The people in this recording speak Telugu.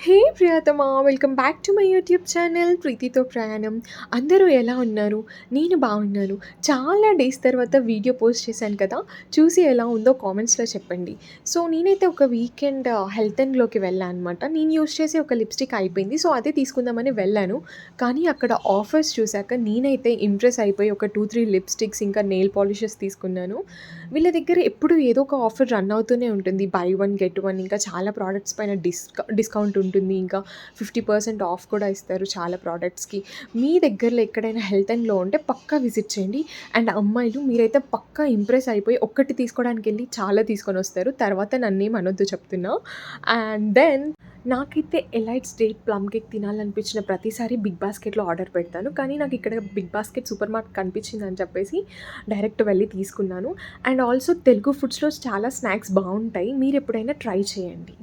హే ప్రియతమా! Welcome back to my YouTube channel 'ప్రీతితో ప్రయాణం'. అందరూ ఎలా ఉన్నారు? నేను బాగున్నాను. చాలా డేస్ తర్వాత వీడియో పోస్ట్ చేశాను కదా! చూసి ఎలా ఉందో కామెంట్స్‌లో చెప్పండి. సో, నేనైతే ఒక వీకెండ్ హెల్త్ ఎండ్‌లోకి వెళ్ళా అనమాట. నేను యూజ్ చేసే ఒక లిప్‌స్టిక్ అయిపోయింది. సో, అదే తీసుకుందామని వెళ్ళాను. కానీ అక్కడ ఆఫర్స్ చూసాక నేనైతే ఇంప్రెస్ అయిపోయి ఒక 2, 3 లిప్‌స్టిక్స్ ఇంకా నెయిల్ పాలిషెస్ తీసుకున్నాను. వీళ్ళ దగ్గర ఎప్పుడు ఏదో ఒక ఆఫర్ రన్ అవుతూనే ఉంటుంది. బై వన్ గెట్ వన్ ఇంకా చాలా ప్రొడక్ట్స్ పైన డిస్కౌంట్ ఉంటుంది. ఇంకా 50% ఆఫ్ కూడా ఇస్తారు చాలా ప్రొడక్ట్స్‌కి. మీ దగ్గరలో ఎక్కడైనా హెల్త్ ఎండ్‌లో ఉంటే పక్కా విజిట్ చేయండి. అండ్ అమ్మాయిలు మీరైతే పక్కా ఇంప్రెస్ అయిపోయి ఒక్కటి తీసుకోవడానికెళ్ళి చాలా తీసుకొనొస్తారు. తర్వాత నన్నేం అనొద్దు చెప్తున్నా. అండ్ దెన్ నాకైతే ఎలైట్స్ డేట్ ప్లమ్ కేక్ తినాలనిపించిన ప్రతిసారి బిగ్ బాస్కెట్‌లో ఆర్డర్ పెడతాను. కానీ నాకిక్కడ బిగ్ బాస్కెట్ సూపర్ మార్ట్ కనిపించిందని చెప్పేసి డైరెక్ట్ వెళ్ళి తీసుకున్నాను. అండ్ ఆల్సో తెలుగు ఫుడ్స్‌లో చాలా స్నాక్స్ బావుంటాయి. మీరెప్పుడైనా ట్రై చేయండి.